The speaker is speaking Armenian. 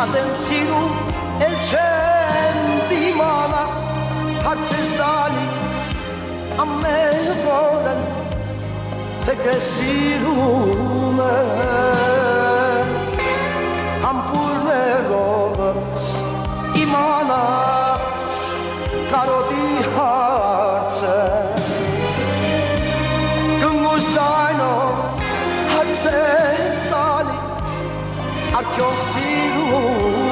Շատ են սիրում, էլ չեն դիմանա, հարցես տալիս ամեն օրը, թե քեզ սիրում եմ, համբուրներովս իմանաս կարոտի հարցը, գմուզայնով հարցես տալիս, արդյոք սիրում